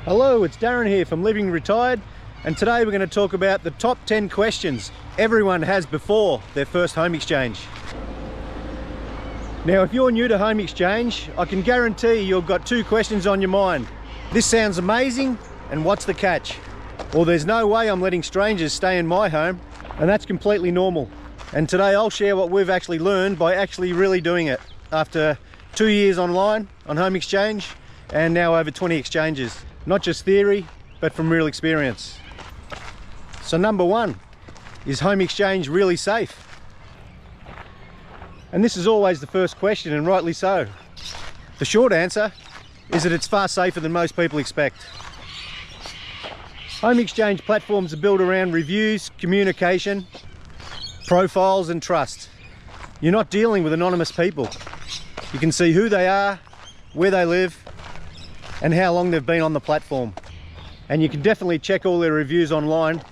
Hello, it's Darren here from Living Retired, and today we're going to talk about the top 10 questions everyone has before their first home exchange. Now, if you're new to home exchange, I can guarantee you've got two questions on your mind. This sounds amazing, and what's the catch? Well, there's no way I'm letting strangers stay in my home, and that's completely normal. And today I'll share what we've actually learned by actually really doing it after 2 years online on home exchange and now over 20 exchanges. Not just theory, but from real experience. So number one, is home exchange really safe? And this is always the first question, and rightly so. The short answer is that it's far safer than most people expect. Home exchange platforms are built around reviews, communication, profiles and trust. You're not dealing with anonymous people. You can see who they are, where they live, and how long they've been on the platform. And you can definitely check all their reviews online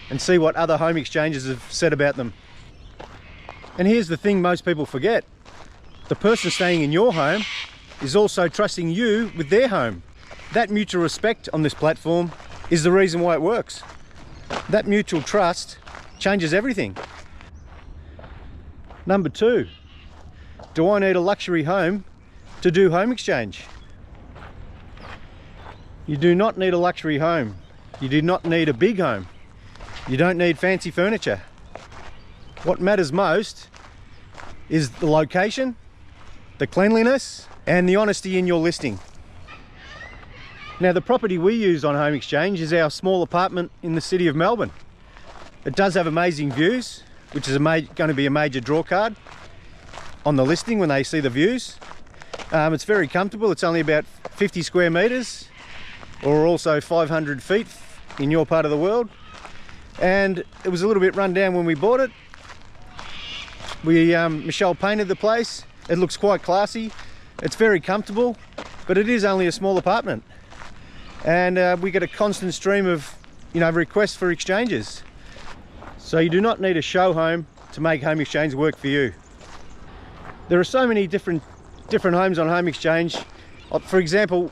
and see what other home exchanges have said about them. And here's the thing most people forget. The person staying in your home is also trusting you with their home. That mutual respect on this platform is the reason why it works. That mutual trust changes everything. Number two, do I need a luxury home to do home exchange? You do not need a luxury home. You do not need a big home. You don't need fancy furniture. What matters most is the location, the cleanliness, and the honesty in your listing. Now, the property we use on home exchange is our small apartment in the city of Melbourne. It does have amazing views, which is going to be a major draw card on the listing when they see the views. It's very comfortable. It's only about 50 square meters, or also 500 feet in your part of the world. And it was a little bit run down when we bought it. Michelle painted the place. It looks quite classy. It's very comfortable, but it is only a small apartment. And we get a constant stream of requests for exchanges. So you do not need a show home to make home exchange work for you. There are so many different homes on home exchange. For example,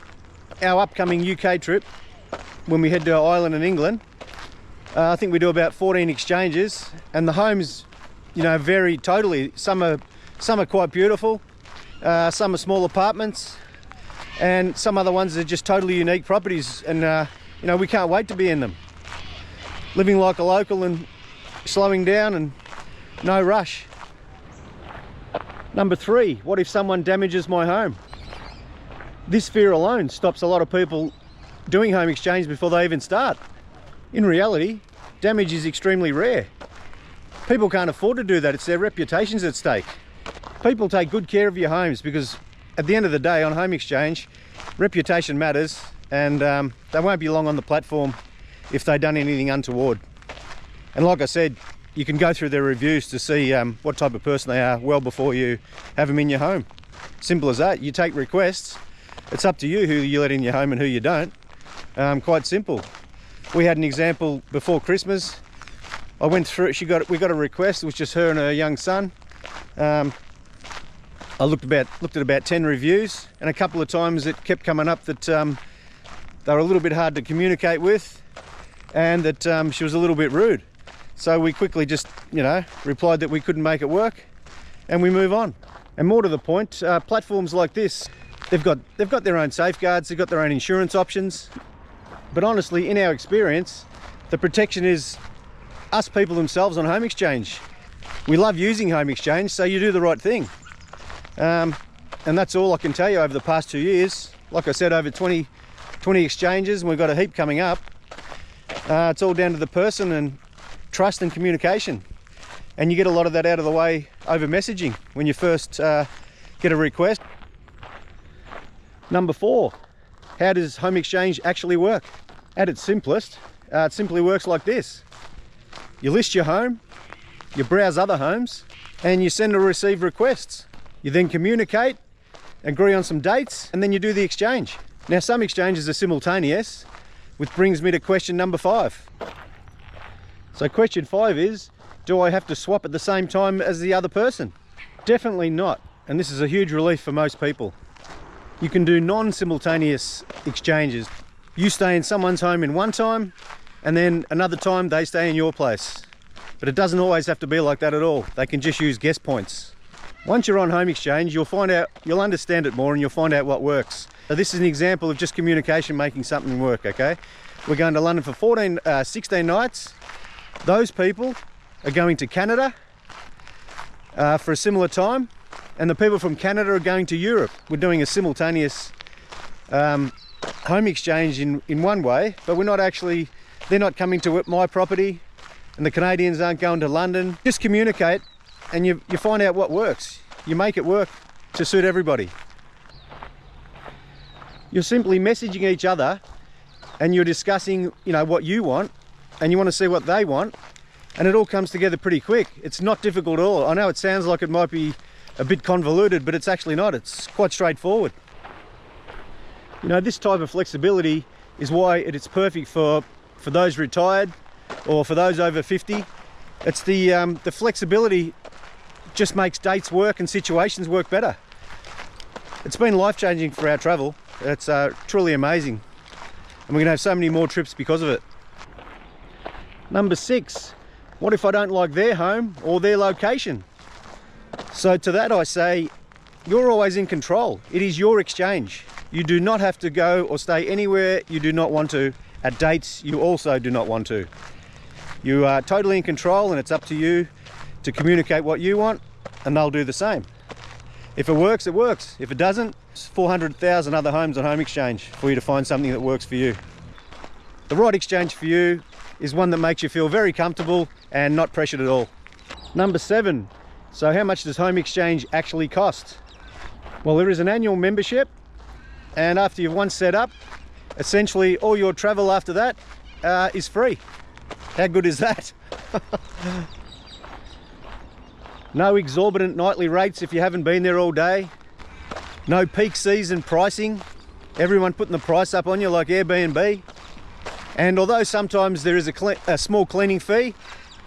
our upcoming UK trip, when we head to Ireland and England, I think we do about 14 exchanges, and the homes vary totally. Some are quite beautiful, some are small apartments, and some other ones are just totally unique properties, and we can't wait to be in them. Living like a local and slowing down and no rush. Number three, what if someone damages my home? This fear alone stops a lot of people doing home exchange before they even start. In reality, damage is extremely rare. People can't afford to do that. It's their reputations at stake. People take good care of your homes because at the end of the day on home exchange, reputation matters, and they won't be long on the platform if they've done anything untoward. And like I said, you can go through their reviews to see what type of person they are well before you have them in your home. Simple as that. You take requests. It's up to you who you let in your home and who you don't. Quite simple. We had an example before Christmas. I went through, we got a request. It was just her and her young son. I looked at about 10 reviews, and a couple of times it kept coming up that they were a little bit hard to communicate with, and that she was a little bit rude. So we quickly just, replied that we couldn't make it work, and we move on. And more to the point, platforms like this, they've got their own safeguards, they've got their own insurance options. But honestly, in our experience, the protection is us people themselves on home exchange. We love using home exchange, so you do the right thing. And that's all I can tell you over the past 2 years. Like I said, over 20 exchanges, and we've got a heap coming up. It's all down to the person and trust and communication. And you get a lot of that out of the way over messaging when you first get a request. Number four, how does home exchange actually work? At its simplest, it simply works like this. You list your home, you browse other homes, and you send or receive requests. You then communicate, agree on some dates, and then you do the exchange. Now, some exchanges are simultaneous, which brings me to question number 5. So question 5 is, do I have to swap at the same time as the other person? Definitely not, and this is a huge relief for most people. You can do non-simultaneous exchanges. You stay in someone's home in one time, and then another time they stay in your place. But it doesn't always have to be like that at all. They can just use guest points. Once you're on home exchange, you'll understand it more and you'll find out what works. So this is an example of just communication making something work, okay? We're going to London for 16 nights. Those people are going to Canada for a similar time, and the people from Canada are going to Europe. We're doing a simultaneous home exchange in one way, but they're not coming to my property, and the Canadians aren't going to London. Just communicate and you find out what works. You make it work to suit everybody. You're simply messaging each other and you're discussing, what you want, and you want to see what they want, and it all comes together pretty quick. It's not difficult at all. I know it sounds like it might be a bit convoluted, but it's actually not. It's quite straightforward. This type of flexibility is why it's perfect for those retired or for those over 50. It's the flexibility just makes dates work and situations work better. It's been life-changing for our travel. It's truly amazing, and we're gonna have so many more trips because of it. Number 6, what if I don't like their home or their location? So to that I say, you're always in control. It is your exchange. You do not have to go or stay anywhere you do not want to at dates you also do not want to. You are totally in control, and it's up to you to communicate what you want, and they'll do the same. If it works, it works. If it doesn't, it's 400,000 other homes on home exchange for you to find something that works for you. The right exchange for you is one that makes you feel very comfortable and not pressured at all. Number 7, so how much does home exchange actually cost? Well, there is an annual membership, and after you've once set up, essentially all your travel after that is free. How good is that? No exorbitant nightly rates if you haven't been there all day. No peak season pricing. Everyone putting the price up on you like Airbnb. And although sometimes there is a small cleaning fee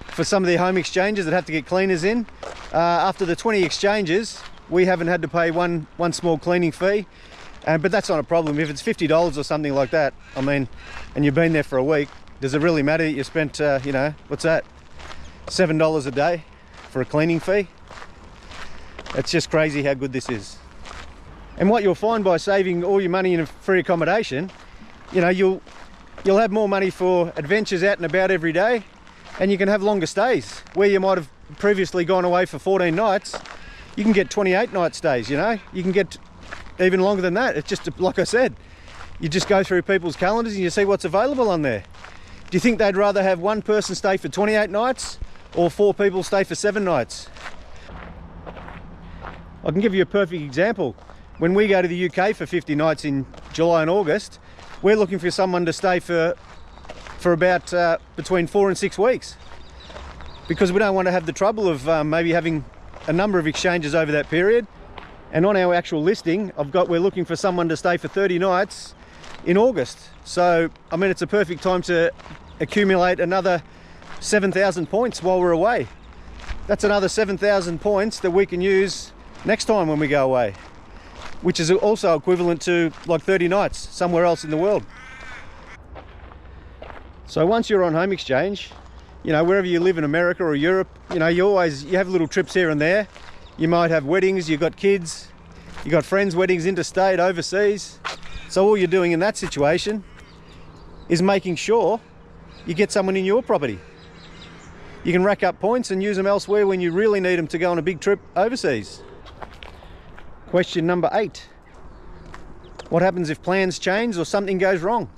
for some of the home exchanges that have to get cleaners in, after the 20 exchanges, we haven't had to pay one small cleaning fee. But that's not a problem. If it's $50 or something like that, and you've been there for a week, does it really matter that you spent, what's that? $7 a day for a cleaning fee? It's just crazy how good this is. And what you'll find by saving all your money in a free accommodation, you'll have more money for adventures out and about every day, and you can have longer stays. Where you might have previously gone away for 14 nights, you can get 28 night stays, You can get even longer than that. It's just, like I said, you just go through people's calendars and you see what's available on there. Do you think they'd rather have one person stay for 28 nights or 4 people stay for 7 nights? I can give you a perfect example. When we go to the UK for 50 nights in July and August, we're looking for someone to stay for about between 4 and 6 weeks, because we don't want to have the trouble of maybe having a number of exchanges over that period. And on our actual listing, we're looking for someone to stay for 30 nights in August. So, it's a perfect time to accumulate another 7,000 points while we're away. That's another 7,000 points that we can use next time when we go away, which is also equivalent to like 30 nights somewhere else in the world. So once you're on home exchange, wherever you live in America or Europe, you have little trips here and there. You might have weddings, you've got kids, you've got friends' weddings interstate, overseas. So all you're doing in that situation is making sure you get someone in your property. You can rack up points and use them elsewhere when you really need them to go on a big trip overseas. Question number 8. What happens if plans change or something goes wrong?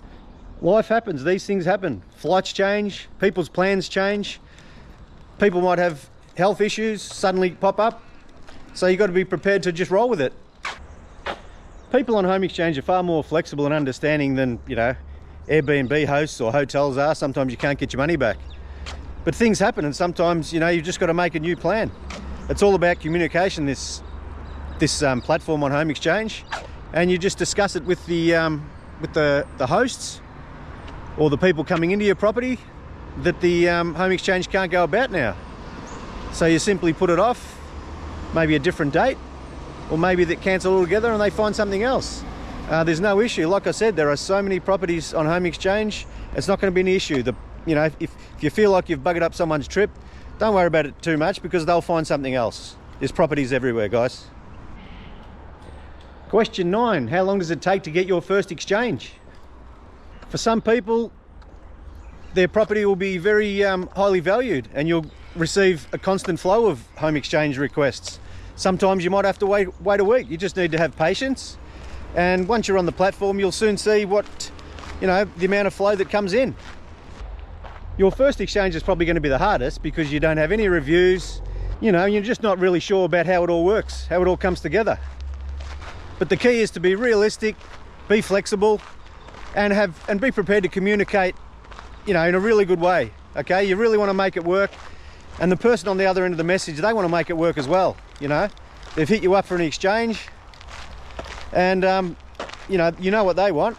Life happens, these things happen. Flights change, people's plans change. People might have health issues suddenly pop up. So you've got to be prepared to just roll with it. People on home exchange are far more flexible and understanding than, Airbnb hosts or hotels are. Sometimes you can't get your money back. But things happen, and sometimes, you've just got to make a new plan. It's all about communication, this platform on home exchange, and you just discuss it with the hosts or the people coming into your property that the home exchange can't go about now. So you simply put it off, maybe a different date, or maybe they cancel altogether and they find something else. there's no issue. Like I said, there are so many properties on home exchange, it's not going to be an issue. You know, if you feel like you've buggered up someone's trip, don't worry about it too much, because they'll find something else. There's properties everywhere, guys. Question 9, how long does it take to get your first exchange? For some people, their property will be very highly valued, and you'll receive a constant flow of home exchange requests. Sometimes you might have to wait a week. You just need to have patience, and once you're on the platform, you'll soon see what, you know, the amount of flow that comes in. Your first exchange is probably going to be the hardest, because you don't have any reviews, you know, you're just not really sure about how it all works, how it all comes together. But the key is to be realistic, be flexible, and be prepared to communicate, you know, in a really good way. Okay, you really want to make it work, and the person on the other end of the message, they want to make it work as well. You know, they've hit you up for an exchange, and you know what they want,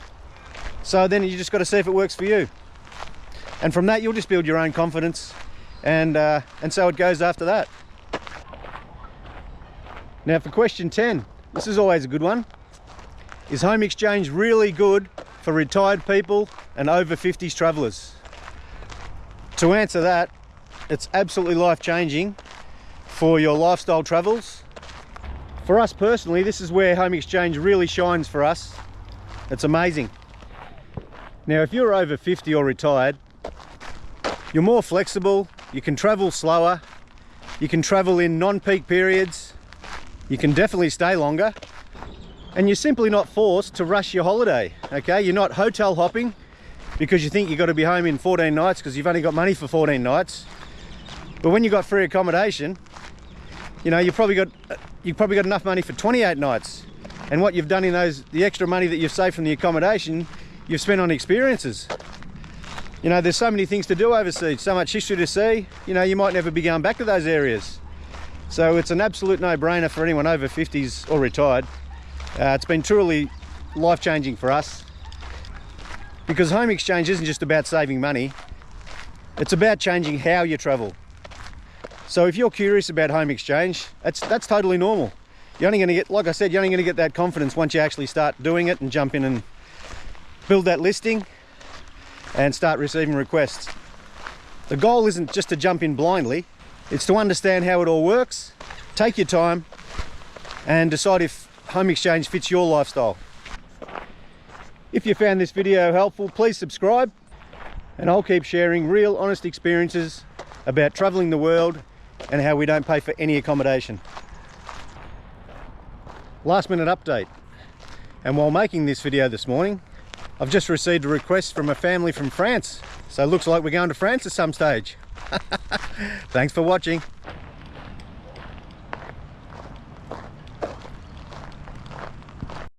so then you just got to see if it works for you, and from that you'll just build your own confidence, and so it goes after that. Now for question 10, this is always a good one. Is home exchange really good for retired people and over 50s travellers? To answer that, it's absolutely life-changing for your lifestyle travels. For us personally, this is where home exchange really shines for us. It's amazing. Now, if you're over 50 or retired, you're more flexible, you can travel slower, you can travel in non-peak periods, you can definitely stay longer, and you're simply not forced to rush your holiday. Okay, you're not hotel hopping because you think you've got to be home in 14 nights because you've only got money for 14 nights. But when you've got free accommodation, you know, you've probably got enough money for 28 nights. And what you've done in the extra money that you've saved from the accommodation, you've spent on experiences. You know, there's so many things to do overseas, so much history to see, you know, you might never be going back to those areas. So it's an absolute no-brainer for anyone over 50s or retired. It's been truly life-changing for us, because home exchange isn't just about saving money, it's about changing how you travel. So if you're curious about home exchange, that's totally normal. You're only going to get, like I said, you're only going to get that confidence once you actually start doing it and jump in and build that listing and start receiving requests. The goal isn't just to jump in blindly, it's to understand how it all works, take your time, and decide if home exchange fits your lifestyle. If you found this video helpful, please subscribe, and I'll keep sharing real, honest experiences about traveling the world and how we don't pay for any accommodation. Last minute update, and while making this video this morning, I've just received a request from a family from France, so it looks like we're going to France at some stage. Thanks for watching.